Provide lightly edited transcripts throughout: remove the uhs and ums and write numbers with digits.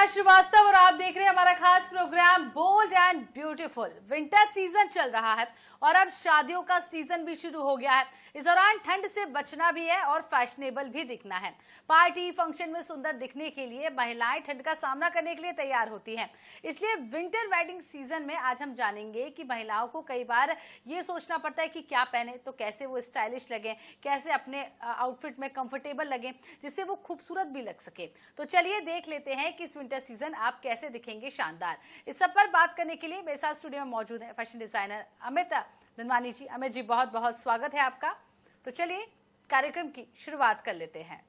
नम्रता श्रीवास्तव और आप देख रहे हैं हमारा खास programme bold and beautiful. Winter season चल रहा है और अब शादियों का सीजन भी शुरू हो गया है। इस दौरान ठंड से बचना भी है और फैशनेबल भी दिखना है। पार्टी फंक्शन में सुंदर दिखने के लिए महिलाएं ठंड का सामना करने के लिए तैयार होती हैं। इसलिए विंटर वेडिंग सीजन में आज हम जानेंगे कि महिलाओं को कई बार ये सोचना पड़ता है कि क्या पहने तो कैसे वो स्टाइलिश लगे, कैसे अपने आउटफिट में कंफर्टेबल लगे जिससे वो खूबसूरत भी लग सके। तो चलिए देख लेते हैं कि इस विंटर सीजन आप कैसे दिखेंगे शानदार। इस सब पर बात करने के लिए मेरे साथ स्टूडियो में मौजूद है फैशन डिजाइनर अमित नंदवानी जी। अमित जी, बहुत बहुत स्वागत है आपका। तो चलिए कार्यक्रम की शुरुआत कर लेते हैं।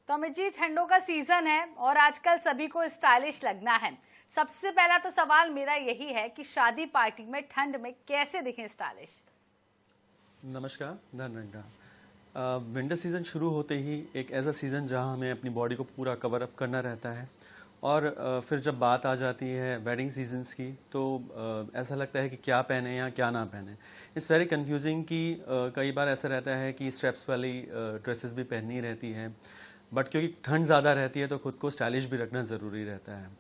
तो अमित जी, ठंडों का सीजन है और आजकल सभी को स्टाइलिश लगना है। सबसे पहला तो सवाल मेरा यही है कि शादी पार्टी में ठंड में कैसे दिखें स्टाइलिश। नमस्कार, धन्यवाद। विंटर सीज़न शुरू होते ही एक ऐसा सीज़न जहां हमें अपनी बॉडी को पूरा कवर अप करना रहता है और फिर जब बात आ जाती है वेडिंग सीजन्स की तो ऐसा लगता है कि क्या पहने या क्या ना पहने। इट्स वेरी कंफ्यूजिंग कि कई बार ऐसा रहता है कि स्ट्रेप्स वाली ड्रेसेस भी पहननी रहती है, बट क्योंकि ठंड ज़्यादा रहती है तो खुद को स्टाइलिश भी रखना ज़रूरी रहता है।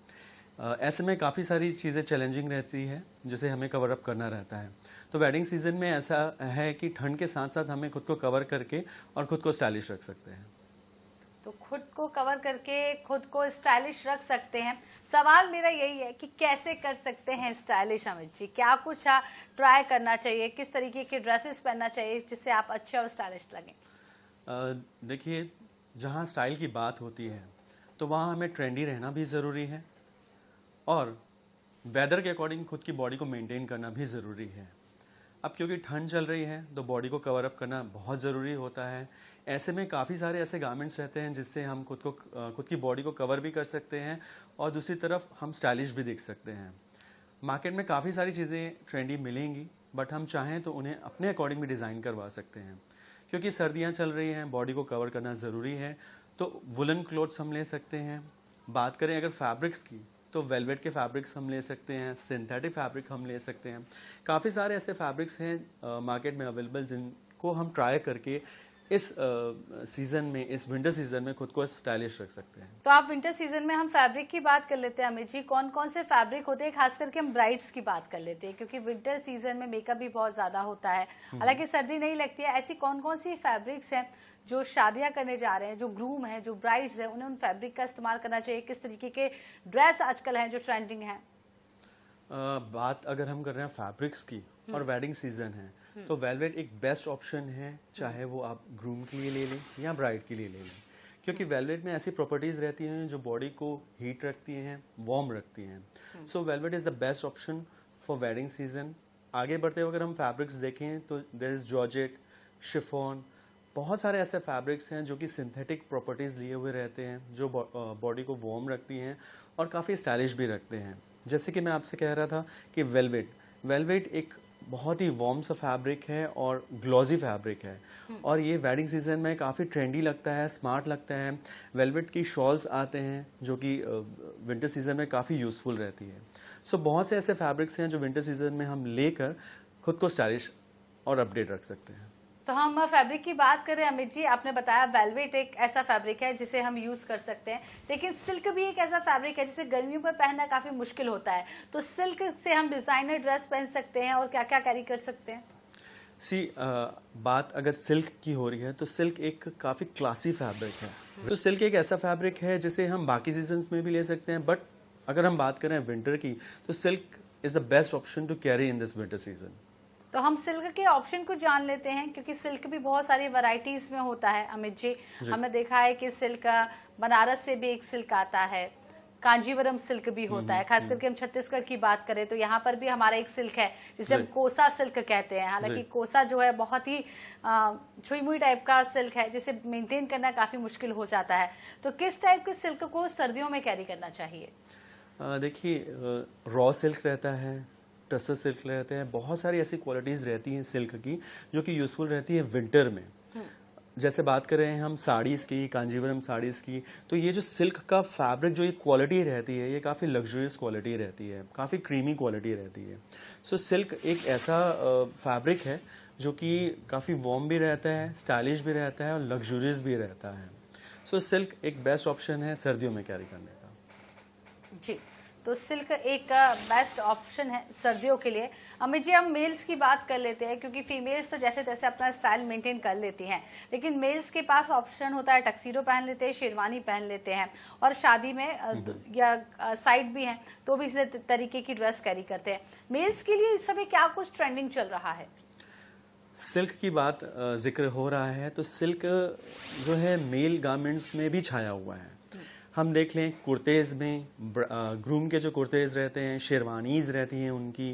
ऐसे में काफ़ी सारी चीज़ें चैलेंजिंग रहती है जिसे हमें कवर अप करना रहता है। तो वेडिंग सीजन में ऐसा है कि ठंड के साथ साथ हमें खुद को कवर करके और खुद को स्टाइलिश रख सकते हैं। तो खुद को कवर करके खुद को स्टाइलिश रख सकते हैं। सवाल मेरा यही है कि कैसे कर सकते हैं स्टाइलिश अमित जी? क्या कुछ ट्राई करना चाहिए, किस तरीके के ड्रेसेस पहनना चाहिए जिससे आप अच्छे और स्टाइलिश लगें? देखिए, जहाँ स्टाइल की बात होती है तो वहाँ हमें ट्रेंडी रहना भी ज़रूरी है और वेदर के अकॉर्डिंग खुद की बॉडी को मेंटेन करना भी ज़रूरी है। अब क्योंकि ठंड चल रही है तो बॉडी को कवर अप करना बहुत ज़रूरी होता है। ऐसे में काफ़ी सारे ऐसे गारमेंट्स रहते हैं जिससे हम खुद की बॉडी को कवर भी कर सकते हैं और दूसरी तरफ हम स्टाइलिश भी दिख सकते हैं। मार्केट में काफ़ी सारी चीज़ें ट्रेंडी मिलेंगी, बट हम चाहें तो उन्हें अपने अकॉर्डिंग भी डिज़ाइन करवा सकते हैं। क्योंकि सर्दियाँ चल रही हैं, बॉडी को कवर करना ज़रूरी है, तो वुलन क्लोथ्स हम ले सकते हैं। बात करें अगर फैब्रिक्स की तो वेलवेट के फैब्रिक्स हम ले सकते हैं, सिंथेटिक फैब्रिक हम ले सकते हैं। काफ़ी सारे ऐसे फैब्रिक्स हैं मार्केट में अवेलेबल जिनको हम ट्राई करके इस सीज़न में, इस विंटर सीजन में खुद को स्टाइलिश रख सकते हैं। तो आप विंटर सीजन में हम फैब्रिक की बात कर लेते हैं अमित जी। कौन कौन से फैब्रिक होते हैं? खास करके हम ब्राइड्स की बात कर लेते हैं क्योंकि विंटर सीजन में मेकअप भी बहुत ज्यादा होता है, हालांकि सर्दी नहीं लगती है। ऐसी कौन कौन सी फैब्रिक्स हैं जो शादियां करने जा रहे हैं, जो ग्रूम है, जो ब्राइड्स है, उन्हें उन फैब्रिक का इस्तेमाल करना चाहिए? किस तरीके के ड्रेस आजकल हैं जो ट्रेंडिंग है? बात अगर हम कर रहे हैं फैब्रिक्स की और वेडिंग सीजन है तो वेलवेट एक बेस्ट ऑप्शन है, चाहे वो आप ग्रूम के लिए ले लें या ब्राइड के लिए ले लें। क्योंकि वेलवेट में ऐसी प्रॉपर्टीज रहती हैं जो बॉडी को हीट रखती हैं, वार्म रखती हैं। So velvet is the best option for wedding season. आगे बढ़ते हुए अगर हम फैब्रिक्स देखें तो देयर इज़ जॉर्जेट, शिफॉन, बहुत सारे ऐसे फैब्रिक्स हैं जो कि सिंथेटिक प्रॉपर्टीज़ लिए हुए रहते हैं, जो बॉडी को वार्म रखती हैं और काफ़ी स्टाइलिश भी रखते हैं। जैसे कि मैं आपसे कह रहा था कि वेलवेट एक बहुत ही वार्म सा फैब्रिक है और ग्लॉजी फैब्रिक है और ये वेडिंग सीजन में काफ़ी ट्रेंडी लगता है, स्मार्ट लगता है। वेलवेट की शॉल्स आते हैं जो कि विंटर सीजन में काफ़ी यूज़फुल रहती है। सो बहुत से ऐसे फैब्रिक्स हैं जो विंटर सीजन में हम लेकर खुद को स्टाइलिश और अपडेट रख सकते हैं। तो हम फैब्रिक की बात करें अमित जी, आपने बताया वेलवेट एक ऐसा फैब्रिक है जिसे हम यूज कर सकते हैं, लेकिन सिल्क भी एक ऐसा फैब्रिक है जिसे गर्मियों पर पहनना काफी मुश्किल होता है। तो सिल्क से हम डिजाइनर ड्रेस पहन सकते हैं और क्या क्या कैरी कर सकते हैं? बात अगर सिल्क की हो रही है तो सिल्क एक काफ़ी क्लासी फैब्रिक है। तो सिल्क एक ऐसा फैब्रिक है जिसे हम बाकी सीजन में भी ले सकते हैं, बट अगर हम बात करें विंटर की तो silk is the best option to carry in this winter season. तो हम सिल्क के ऑप्शन को जान लेते हैं क्योंकि सिल्क भी बहुत सारी वैरायटीज में होता है अमित जी। हमने देखा है कि सिल्क बनारस से भी एक सिल्क आता है, कांजीवरम सिल्क भी होता है। खास करके हम छत्तीसगढ़ की बात करें तो यहाँ पर भी हमारा एक सिल्क है जिसे हम कोसा सिल्क कहते हैं। हालांकि कोसा जो है बहुत ही छुई मुई टाइप का सिल्क है जिसे मेंटेन करना काफी मुश्किल हो जाता है। तो किस टाइप के सिल्क को सर्दियों में कैरी करना चाहिए? देखिए, रॉ सिल्क रहता है, टसर सिल्क रहते हैं, बहुत सारी ऐसी क्वालिटीज़ रहती हैं सिल्क की जो कि यूज़फुल रहती है विंटर में। जैसे बात कर रहे हैं हम साड़ीज़ की, कांजीवरम साड़ीज़ की, तो ये जो सिल्क का फैब्रिक जो ये क्वालिटी रहती है, ये काफ़ी लग्जरियस क्वालिटी रहती है, काफ़ी क्रीमी क्वालिटी रहती है। सो सिल्क एक ऐसा फैब्रिक है जो कि काफ़ी वार्म भी रहता है, स्टाइलिश भी रहता है और लग्जरियस भी रहता है। सो सिल्क एक बेस्ट ऑप्शन है सर्दियों में कैरी करने का। जी, तो सिल्क एक बेस्ट ऑप्शन है सर्दियों के लिए। अमित जी, हम मेल्स की बात कर लेते हैं, क्योंकि फीमेल्स तो जैसे तैसे अपना स्टाइल मेंटेन कर लेती हैं, लेकिन मेल्स के पास ऑप्शन होता है, टक्सीडो पहन लेते हैं, शेरवानी पहन लेते हैं, और शादी में या साइड भी हैं तो भी इस तरीके की ड्रेस कैरी करते हैं। मेल्स के लिए इस समय क्या कुछ ट्रेंडिंग चल रहा है? सिल्क की बात जिक्र हो रहा है, तो सिल्क जो है मेल गारमेंट्स में भी छाया हुआ है। हम देख लें कुर्तेज़ में, ग्रूम के जो कुर्तेज़ रहते हैं, शेरवानीज़ रहती हैं उनकी,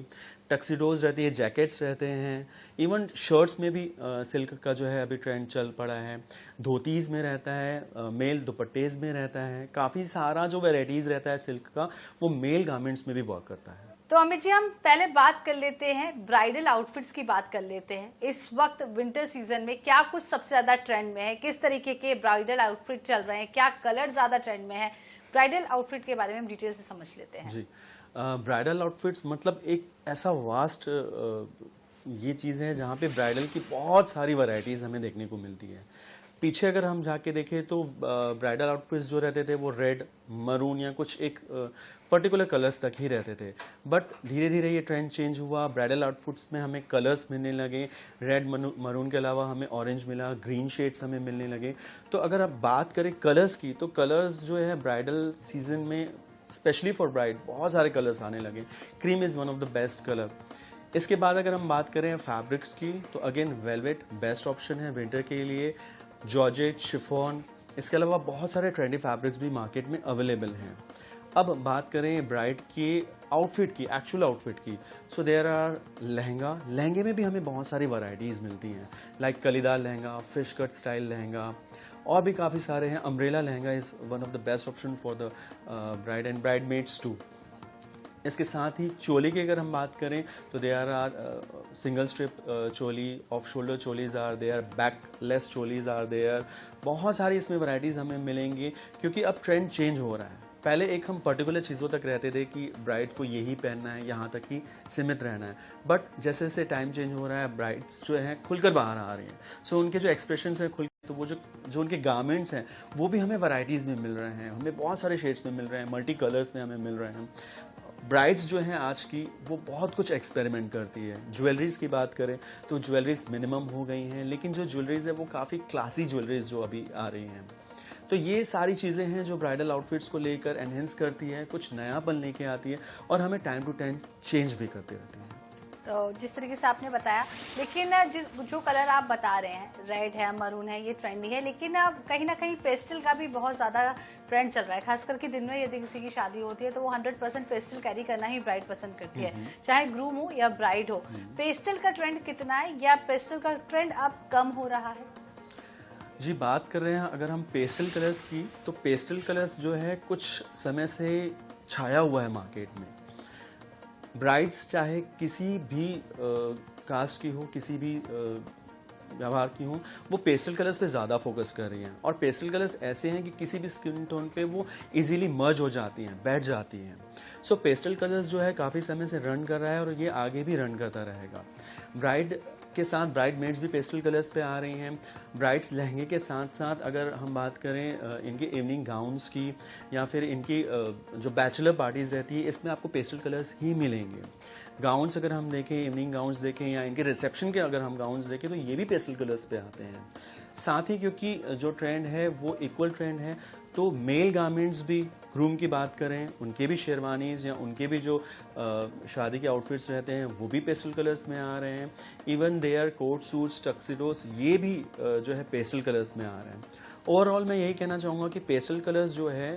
टक्सिडोज रहती है, जैकेट्स रहते हैं, इवन शर्ट्स में भी सिल्क का जो है अभी ट्रेंड चल पड़ा है। धोतीज़ में रहता है, मेल दुपट्टेज़ में रहता है, काफ़ी सारा जो वैराइटीज़ रहता है सिल्क का, वो मेल गारमेंट्स में भी वर्क करता है। तो अमित जी, हम पहले बात कर लेते हैं ब्राइडल आउटफिट्स की बात कर लेते हैं। इस वक्त विंटर सीजन में क्या कुछ सबसे ज्यादा ट्रेंड में है, किस तरीके के ब्राइडल आउटफिट चल रहे हैं, क्या कलर ज्यादा ट्रेंड में है? ब्राइडल आउटफिट के बारे में हम डिटेल से समझ लेते हैं। जी, ब्राइडल आउटफिट्स मतलब एक ऐसा वास्ट ये चीज़ है जहाँ पे ब्राइडल की बहुत सारी वैरायटीज़ हमें देखने को मिलती है। पीछे अगर हम जाके देखें तो ब्राइडल आउटफिट्स जो रहते थे वो रेड, मरून या कुछ एक पर्टिकुलर कलर्स तक ही रहते थे, बट धीरे धीरे ये ट्रेंड चेंज हुआ। ब्राइडल आउटफिट्स में हमें कलर्स मिलने लगे, रेड मरून के अलावा हमें ऑरेंज मिला, ग्रीन शेड्स हमें मिलने लगे। तो अगर आप बात करें कलर्स की, तो कलर्स जो है ब्राइडल सीजन में स्पेशली फॉर ब्राइड बहुत सारे कलर्स आने लगे। Cream is one of the best colour. इसके बाद अगर हम बात करें फैब्रिक्स की, तो अगेन वेलवेट बेस्ट ऑप्शन है विंटर के लिए, जॉर्जेट, शिफॉन, इसके अलावा बहुत सारे ट्रेंडी फैब्रिक्स भी मार्केट में अवेलेबल हैं। अब बात करें ब्राइड के आउटफिट की, एक्चुअल आउटफिट की, सो देयर आर लहंगे में भी हमें बहुत सारी वैरायटीज़ मिलती हैं, like kalidar lehenga, fish cut style lehenga, और भी काफ़ी सारे हैं। Umbrella lehenga is one of the best option for the bride and bridesmaids too. इसके साथ ही चोली की अगर हम बात करें तो there are single strip choli, off shoulder cholis are there, backless cholis are there. बहुत सारी इसमें वैरायटीज़ हमें मिलेंगी, क्योंकि अब ट्रेंड चेंज हो रहा है। पहले एक हम पर्टिकुलर चीज़ों तक रहते थे कि ब्राइड को यही पहनना है, यहाँ तक ही सीमित रहना है, बट जैसे जैसे टाइम चेंज हो रहा है ब्राइड्स जो हैं खुलकर बाहर आ रही हैं। सो उनके जो एक्सप्रेशंस हैं खुल, तो वो जो उनके गारमेंट्स हैं वो भी हमें वैरायटीज़ में मिल रहे हैं, हमें बहुत सारे शेड्स में मिल रहे हैं, मल्टी कलर्स में हमें मिल रहे हैं। ब्राइड्स जो हैं आज की वो बहुत कुछ एक्सपेरिमेंट करती है। ज्वेलरीज की बात करें तो ज्वेलरीज मिनिमम हो गई हैं, लेकिन जो ज्वेलरीज है वो काफ़ी क्लासी ज्वेलरीज जो अभी आ रही हैं। तो ये सारी चीज़ें हैं जो ब्राइडल आउटफिट्स को लेकर एनहेंस करती है, कुछ नयापन लेके आती है और हमें टाइम टू टाइम चेंज भी करती रहती है। तो जिस तरीके से आपने बताया, लेकिन जो कलर आप बता रहे हैं, रेड है, मरून है, ये ट्रेंडी है, लेकिन अब कहीं ना कहीं पेस्टल का भी बहुत ज़्यादा ट्रेंड चल रहा है। खास करके दिन में यदि किसी की शादी होती है तो वो 100% पेस्टल कैरी करना ही ब्राइड पसंद करती है, चाहे ग्रूम हो या ब्राइड हो। पेस्टल का ट्रेंड कितना है, या पेस्टल का ट्रेंड अब कम हो रहा है? जी, बात कर रहे हैं अगर हम पेस्टल कलर्स की, तो पेस्टल कलर्स जो है कुछ समय से छाया हुआ है मार्केट में। ब्राइड्स चाहे किसी भी कास्ट की हो, किसी भी व्यवहार की हो, वो पेस्टल कलर्स पे ज़्यादा फोकस कर रही हैं। और पेस्टल कलर्स ऐसे हैं कि किसी भी स्किन टोन पे वो इजीली मर्ज हो जाती हैं, बैठ जाती हैं। सो पेस्टल कलर्स जो है काफ़ी समय से रन कर रहा है और ये आगे भी रन करता रहेगा। ब्राइड के साथ ब्राइड मेड्स भी पेस्टल कलर्स पे आ रही हैं। ब्राइड्स लहंगे के साथ साथ अगर हम बात करें इनकी इवनिंग गाउन्स की या फिर इनकी जो बैचलर पार्टीज़ रहती है, इसमें आपको पेस्टल कलर्स ही मिलेंगे। गाउन्स अगर हम देखें, इवनिंग गाउन्स देखें या इनके रिसेप्शन के अगर हम गाउन्स देखें, तो ये भी पेस्टल कलर्स पे आते हैं। साथ ही क्योंकि जो ट्रेंड है वो इक्वल ट्रेंड है, तो मेल गारमेंट्स भी, ग्रूम की बात करें, उनके भी शेरवानीज़ या उनके भी जो शादी के आउटफिट्स रहते हैं वो भी पेस्टल कलर्स में आ रहे हैं। इवन देयर कोट सूट्स, टक्सिडोस, ये भी जो है पेस्टल कलर्स में आ रहे हैं। ओवरऑल मैं यही कहना चाहूँगा कि पेस्टल कलर्स जो है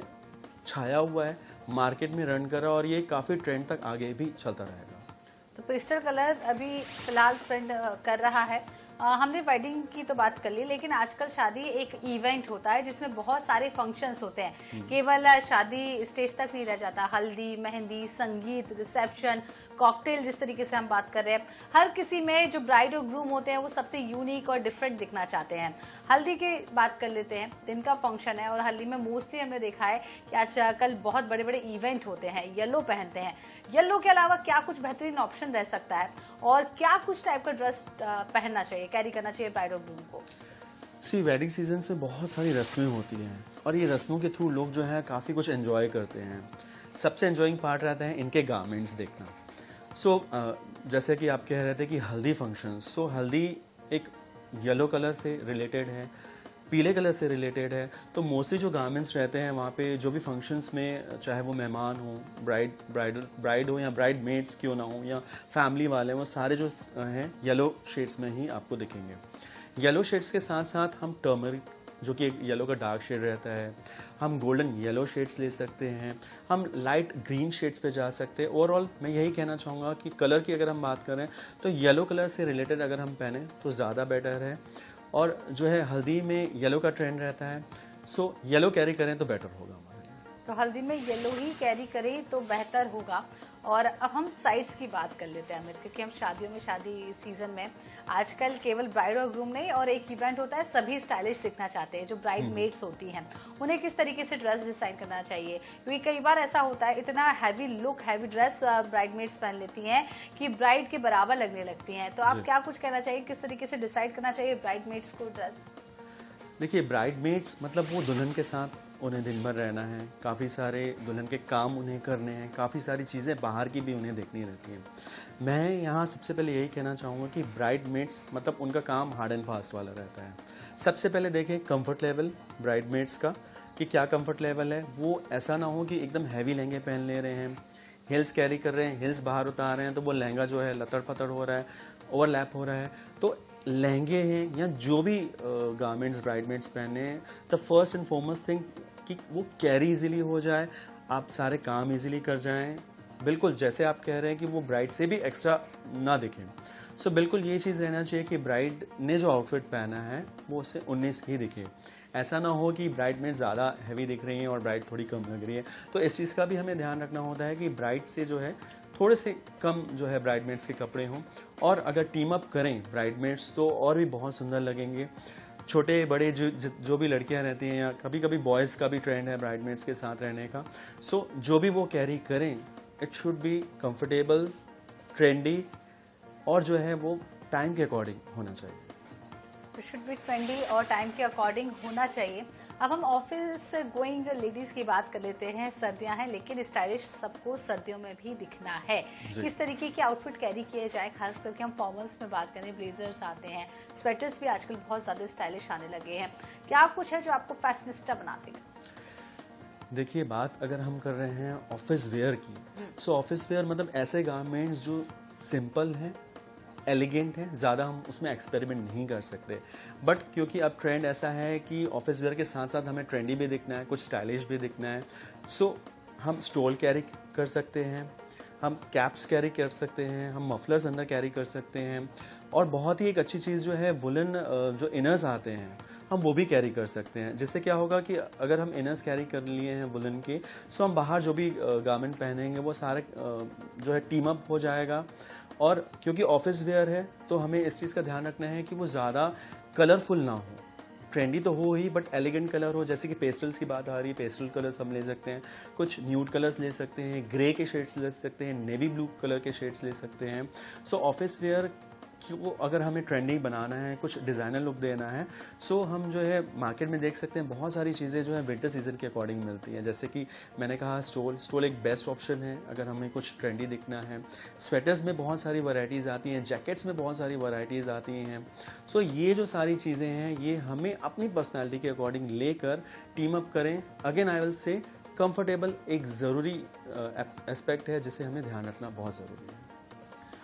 छाया हुआ है, मार्केट में रन कर रहा है और ये काफ़ी ट्रेंड तक आगे भी चलता रहेगा। तो पेस्टल कलर अभी फिलहाल ट्रेंड कर रहा है। हमने वेडिंग की तो बात कर ली, लेकिन आजकल शादी एक इवेंट होता है जिसमें बहुत सारे फंक्शंस होते हैं। केवल शादी स्टेज तक नहीं रह जाता, हल्दी, मेहंदी, संगीत, रिसेप्शन, कॉकटेल, जिस तरीके से हम बात कर रहे हैं, हर किसी में जो ब्राइड और ग्रूम होते हैं वो सबसे यूनिक और डिफरेंट दिखना चाहते हैं। हल्दी की बात कर लेते हैं, दिन का फंक्शन है और हल्दी में मोस्टली हमने देखा है कि आजकल बहुत बड़े बड़े इवेंट होते हैं, येलो पहनते हैं। येलो के अलावा क्या कुछ बेहतरीन ऑप्शन रह सकता है और क्या कुछ टाइप का ड्रेस पहनना चाहिए, कैरी करना चाहिए ब्राइड और ग्रूम को? वेडिंग सीजन में बहुत सारी रस्में होती हैं और ये रस्मों के थ्रू लोग जो है काफ़ी कुछ एंजॉय करते हैं। सबसे एंजॉइंग पार्ट रहता है इनके गारमेंट्स देखना। जैसे कि आप कह रहे थे कि हल्दी फंक्शन, हल्दी एक येलो कलर से रिलेटेड है, पीले कलर से रिलेटेड है। तो मोस्टली जो गारमेंट्स रहते हैं वहाँ पे जो भी फंक्शंस में, चाहे वो मेहमान हो, ब्राइड हो या ब्राइड मेड्स क्यों ना हो या फैमिली वाले, वो सारे जो हैं येलो शेड्स में ही आपको दिखेंगे। येलो शेड्स के साथ साथ हम टर्मरिक, जो कि एक येलो का डार्क शेड रहता है, हम गोल्डन येलो शेड्स ले सकते हैं, हम लाइट ग्रीन शेड्स पे जा सकते हैं। ओवरऑल मैं यही कहना चाहूँगा कि कलर की अगर हम बात करें तो येलो कलर से रिलेटेड अगर हम पहने तो ज़्यादा बेटर है। और जो है हल्दी में येलो का ट्रेंड रहता है, येलो कैरी करें तो बेटर होगा हमारे लिए। तो हल्दी में येलो ही कैरी करें तो बेहतर होगा। और अब हम साइड्स की बात कर लेते हैं अमित, क्योंकि हम शादियों में, शादी सीजन में आजकल केवल ब्राइड और ग्रूम नहीं, और एक इवेंट होता है, सभी स्टाइलिश दिखना चाहते हैं। जो ब्राइड मेड्स होती हैं उन्हें किस तरीके से ड्रेस डिजाइन करना चाहिए, क्योंकि कई बार ऐसा होता है इतना heavy look, heavy dress bridesmaids पहन लेती हैं कि ब्राइड के बराबर लगने लगती हैं। तो आप क्या कुछ कहना चाहिए, किस तरीके से डिसाइड करना चाहिए ब्राइड मेड्स को ड्रेस? देखिए, ब्राइड मेड्स मतलब वो दुल्हन के साथ उन्हें दिन भर रहना है, काफ़ी सारे दुल्हन के काम उन्हें करने हैं, काफ़ी सारी चीज़ें बाहर की भी उन्हें देखनी रहती हैं। मैं यहाँ सबसे पहले यही कहना चाहूँगा कि ब्राइड मेड्स मतलब उनका काम हार्ड एंड फास्ट वाला रहता है। सबसे पहले देखें कंफर्ट लेवल ब्राइड मेड्स का, कि क्या कंफर्ट लेवल है। वो ऐसा ना हो कि एकदम हैवी लहंगे पहन ले रहे हैं, हिल्स कैरी कर रहे हैं, हिल्स बाहर उतार रहे हैं, तो वो लहंगा जो है लतड़ फतड़ हो रहा है, ओवरलैप हो रहा है। तो लहंगे हैं या जो भी गारमेंट्स ब्राइडमेड्स पहने हैं, the first and foremost thing कि वो कैरी इजीली हो जाए, आप सारे काम इजीली कर जाएं। बिल्कुल जैसे आप कह रहे हैं कि वो ब्राइड से भी एक्स्ट्रा ना दिखें। बिल्कुल ये चीज़ रहना चाहिए कि ब्राइड ने जो आउटफिट पहना है वो उससे 19 ही दिखे। ऐसा ना हो कि ब्राइडमेड ज़्यादा हैवी दिख रही हैं और ब्राइड थोड़ी कम लग रही है। तो इस चीज़ का भी हमें ध्यान रखना होता है कि ब्राइड से जो है थोड़े से कम जो है ब्राइडमेड्स के कपड़े हों, और अगर टीम अप करें ब्राइडमेड्स तो और भी बहुत सुंदर लगेंगे। छोटे बड़े जो भी लड़कियां रहती हैं, या कभी कभी बॉयज़ का भी ट्रेंड है ब्राइडमेड्स के साथ रहने का। जो भी वो कैरी करें, it should be comfortable, trendy, और जो है वो टाइम के अकॉर्डिंग होना चाहिए। तो शुड बी ट्रेंडी और टाइम के अकॉर्डिंग होना चाहिए। अब हम ऑफिस गोइंग लेडीज की बात कर लेते हैं। सर्दियां हैं लेकिन स्टाइलिश सबको सर्दियों में भी दिखना है। किस तरीके के आउटफिट कैरी किए जाए, खास करके हम फॉर्मल्स में बात करें, ब्लेजर्स आते हैं, स्वेटर्स भी आजकल बहुत ज्यादा स्टाइलिश आने लगे हैं। क्या कुछ है जो आपको फैशनिस्टा बना देगा? देखिए, बात अगर हम कर रहे हैं ऑफिस वेयर की, ऑफिस वेयर मतलब ऐसे गारमेंट्स जो सिंपल हैं, एलिगेंट है, ज़्यादा हम उसमें एक्सपेरिमेंट नहीं कर सकते। बट क्योंकि अब ट्रेंड ऐसा है कि ऑफिस वेयर के साथ साथ हमें ट्रेंडी भी दिखना है, कुछ स्टाइलिश भी दिखना है, हम स्टोल कैरी कर सकते हैं, हम कैप्स कैरी कर सकते हैं, हम मफलर्स अंदर कैरी कर सकते हैं, और बहुत ही एक अच्छी चीज़ जो है वुलन जो इनर्स आते हैं हम वो भी कैरी कर सकते हैं। जिससे क्या होगा कि अगर हम इनर्स कैरी कर लिए हैं वुलन के, हम बाहर जो भी गारमेंट पहनेंगे वो सारे जो है टीम अप हो जाएगा। और क्योंकि ऑफिस वेयर है तो हमें इस चीज़ का ध्यान रखना है कि वो ज़्यादा कलरफुल ना हो, ट्रेंडी तो हो ही बट एलिगेंट कलर हो। जैसे कि पेस्टल्स की बात आ रही है, पेस्टल कलर्स हम ले सकते हैं, कुछ न्यूड कलर्स ले सकते हैं, ग्रे के शेड्स ले सकते हैं, नेवी ब्लू कलर के शेड्स ले सकते हैं। ऑफिस वेयर को अगर हमें ट्रेंडी बनाना है, कुछ डिज़ाइनर लुक देना है, हम जो है मार्केट में देख सकते हैं बहुत सारी चीज़ें जो है विंटर सीजन के अकॉर्डिंग मिलती हैं। जैसे कि मैंने कहा स्टोल एक बेस्ट ऑप्शन है अगर हमें कुछ ट्रेंडी दिखना है। स्वेटर्स में बहुत सारी वैरायटीज़ आती हैं, जैकेट्स में बहुत सारी वैरायटीज़ आती हैं। ये जो सारी चीज़ें हैं ये हमें अपनी पर्सनैलिटी के अकॉर्डिंग लेकर टीम अप करें। Again I will say comfortable एक ज़रूरी एस्पेक्ट है जिसे हमें ध्यान रखना बहुत ज़रूरी है।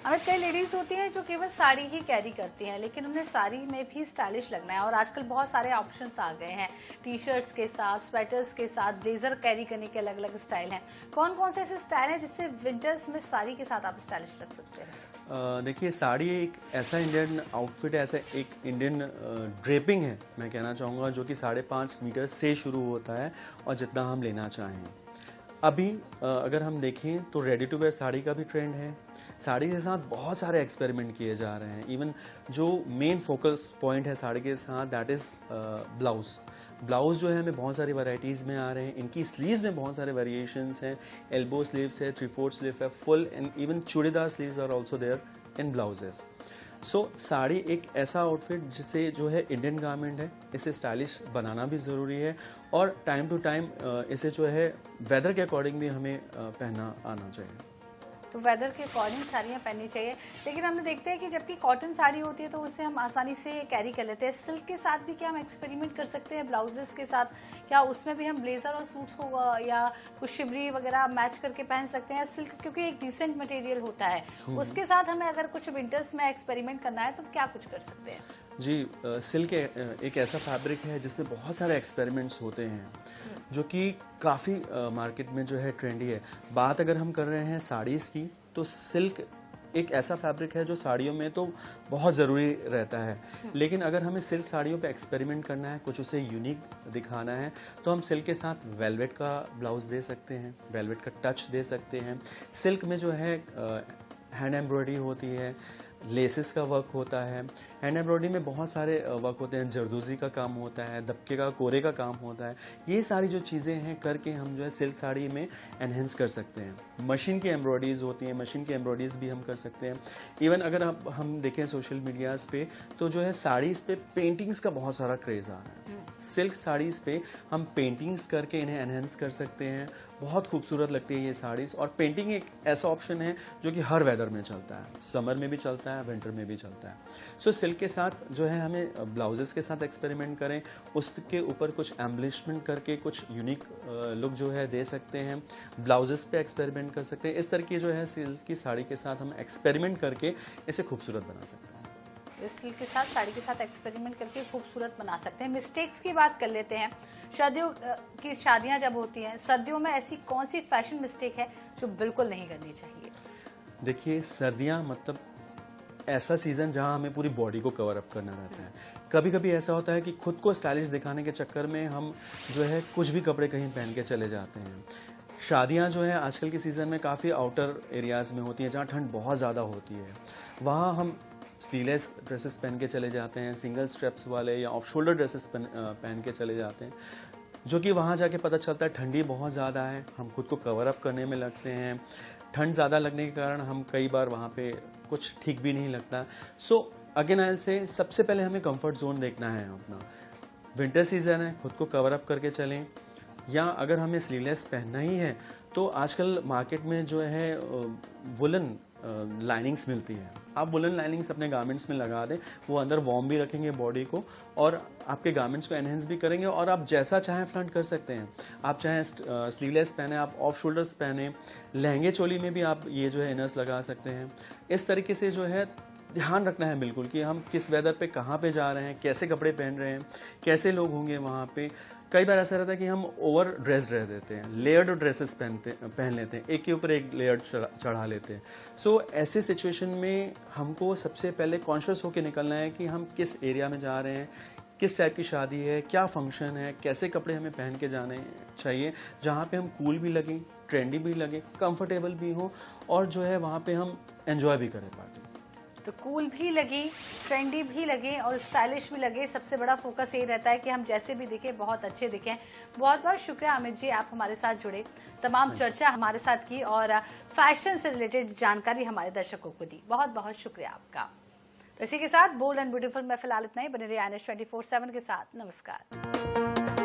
अमित, कई लेडीज होती हैं जो केवल साड़ी ही कैरी करती हैं, लेकिन उन्हें साड़ी में भी स्टाइलिश लगना है और आजकल बहुत सारे ऑप्शंस आ गए हैं। टी शर्ट्स के साथ, स्वेटर्स के साथ, ब्लेजर कैरी करने के अलग अलग स्टाइल हैं। कौन कौन से ऐसे स्टाइल हैं जिससे विंटर्स में साड़ी के साथ आप स्टाइलिश लग सकते हैं? देखिए, साड़ी एक ऐसा इंडियन आउटफिट है, ऐसा एक इंडियन ड्रेपिंग है, मैं कहना चाहूँगा, जो कि 5.5 मीटर से शुरू होता है और जितना हम लेना चाहें। अभी अगर हम देखें तो रेडी टू वेयर साड़ी का भी ट्रेंड है। साड़ी के साथ बहुत सारे एक्सपेरिमेंट किए जा रहे हैं। इवन जो मेन फोकस पॉइंट है साड़ी के साथ, दैट इज़ ब्लाउज़ जो है हमें बहुत सारी वैरायटीज़ में आ रहे हैं। इनकी स्लीव्स में बहुत सारे वेरिएशंस हैं। एल्बो स्लीव्स है, 3/4 स्लीव है, full, and even churidar sleeves are also there in blouses. So sari एक ऐसा आउटफिट जिसे जो है इंडियन गारमेंट है, इसे स्टाइलिश बनाना भी ज़रूरी है और टाइम टू टाइम इसे जो है वेदर के अकॉर्डिंग भी हमें पहनना आना चाहिए। तो वेदर के अकॉर्डिंग साड़ियाँ पहननी चाहिए, लेकिन हमने देखते हैं कि जबकि कॉटन साड़ी होती है तो उसे हम आसानी से कैरी कर लेते हैं। सिल्क के साथ भी क्या हम एक्सपेरिमेंट कर सकते हैं? ब्लाउजेस के साथ क्या उसमें भी हम ब्लेजर और सूट्स को या कुछ शिवरी वगैरह मैच करके पहन सकते हैं? सिल्क क्योंकि एक डिसेंट मटेरियल होता है, उसके साथ हमें अगर कुछ विंटर्स में एक्सपेरिमेंट करना है तो क्या कुछ कर सकते हैं? जी, सिल्क एक ऐसा फैब्रिक है जिसमें बहुत सारे एक्सपेरिमेंट्स होते हैं जो कि काफ़ी मार्केट में जो है ट्रेंडी है। बात अगर हम कर रहे हैं साड़ीज़ की, तो सिल्क एक ऐसा फैब्रिक है जो साड़ियों में तो बहुत ज़रूरी रहता है, लेकिन अगर हमें सिल्क साड़ियों पे एक्सपेरिमेंट करना है, कुछ उसे यूनिक दिखाना है, तो हम सिल्क के साथ वेलवेट का ब्लाउज़ दे सकते हैं, वेलवेट का टच दे सकते हैं। सिल्क में जो है हैंड एम्ब्रॉयडरी होती है, लेसेस का वर्क होता है। हैंड एम्ब्रॉयडरी में बहुत सारे वर्क होते हैं, जरदोजी का काम होता है, दबके का, कोरे का काम होता है। ये सारी जो चीज़ें हैं करके हम जो है सिल्क साड़ी में एनहेंस कर सकते हैं। मशीन की एम्ब्रॉयडरीज होती हैं, मशीन की एम्ब्रॉयडरीज भी हम कर सकते हैं। इवन अगर हम देखें सोशल मीडियाज़ पे, तो जो है साड़ीज़ पे पेंटिंग्स का बहुत सारा क्रेज़ आ रहा है। सिल्क साड़ीज़ पे हम पेंटिंग्स करके इन्हें एनहेंस कर सकते हैं। बहुत खूबसूरत लगती है ये साड़ीज़। और पेंटिंग एक ऐसा ऑप्शन है जो कि हर वेदर में चलता है, समर में भी चलता है, विंटर में भी चलता है। सो सिल्क के साथ जो है हमें ब्लाउजेस के साथ एक्सपेरिमेंट करें, उसके ऊपर कुछ एम्बलिशमेंट करके कुछ यूनिक लुक जो है दे सकते हैं। ब्लाउजेस पे एक्सपेरिमेंट कर सकते हैं। इस तरह की जो है सिल्क की साड़ी के साथ हम एक्सपेरिमेंट करके इसे खूबसूरत बना सकते हैं। सिल्क के साथ, साड़ी के साथ एक्सपेरिमेंट करके खूबसूरत बना सकते हैं। मिस्टेक्स की बात कर लेते हैं। शादियां जब होती हैं, सर्दियों में ऐसी कौन सी फैशन मिस्टेक है जो बिल्कुल नहीं करनी चाहिए? देखिए, सर्दियां मतलब ऐसा सीज़न जहां हमें पूरी बॉडी को कवर अप करना रहता है। कभी कभी ऐसा होता है कि खुद को स्टाइलिश दिखाने के चक्कर में हम जो है कुछ भी कपड़े कहीं पहन के चले जाते हैं। शादियां जो है आजकल के सीज़न में काफ़ी आउटर एरियाज़ में होती हैं, जहाँ ठंड बहुत ज़्यादा होती है। वहाँ हम स्लीवलेस ड्रेसेस पहन के चले जाते हैं, सिंगल स्ट्रेप्स वाले या ऑफ शोल्डर ड्रेसेस पहन के चले जाते हैं, जो कि वहाँ जाके पता चलता है ठंडी बहुत ज़्यादा है। हम खुद को कवर अप करने में लगते हैं। ठंड ज़्यादा लगने के कारण हम कई बार वहाँ पे कुछ ठीक भी नहीं लगता। सो अगेन आई से सबसे पहले हमें कंफर्ट जोन देखना है अपना। विंटर सीजन है, खुद को कवर अप करके चलें। या अगर हमें स्लीवलेस पहनना ही है तो आजकल मार्केट में जो है वुलन लाइनिंग्स मिलती है। आप वुलन लाइनिंग्स अपने गारमेंट्स में लगा दें, वो अंदर वार्म भी रखेंगे बॉडी को और आपके गारमेंट्स को एनहेंस भी करेंगे। और आप जैसा चाहें फ्रंट कर सकते हैं। आप चाहें स्लीवलेस पहने, आप ऑफ शोल्डर्स पहने, लहंगे चोली में भी आप ये जो है इनर्स लगा सकते हैं। इस तरीके से जो है ध्यान रखना है बिल्कुल कि हम किस वेदर पे कहाँ पे जा रहे हैं, कैसे कपड़े पहन रहे हैं, कैसे लोग होंगे वहाँ पे। कई बार ऐसा रहता है कि हम ओवर ड्रेस्ड रह देते हैं, लेयर्ड ड्रेसेस पहन लेते हैं, एक के ऊपर एक लेयर चढ़ा लेते हैं। सो ऐसे सिचुएशन में हमको सबसे पहले कॉन्शियस होकर निकलना है कि हम किस एरिया में जा रहे हैं, किस टाइप की शादी है, क्या फंक्शन है, कैसे कपड़े हमें पहन के जाने चाहिए, जहाँ पे हम कूल भी लगें, ट्रेंडी भी लगे, कंफर्टेबल भी हो और जो है वहाँ पे हम एंजॉय भी करें पार्टी। तो कूल भी लगे, ट्रेंडी भी लगे और स्टाइलिश भी लगे। सबसे बड़ा फोकस यही रहता है कि हम जैसे भी दिखें बहुत अच्छे दिखें। बहुत बहुत शुक्रिया अमित जी, आप हमारे साथ जुड़े, तमाम चर्चा हमारे साथ की और फैशन से रिलेटेड जानकारी हमारे दर्शकों को दी। बहुत बहुत शुक्रिया आपका। तो इसी के साथ बोल्ड एंड ब्यूटीफुल में फिलहाल इतना ही। बने रहिए INS 24/7 के साथ। नमस्कार।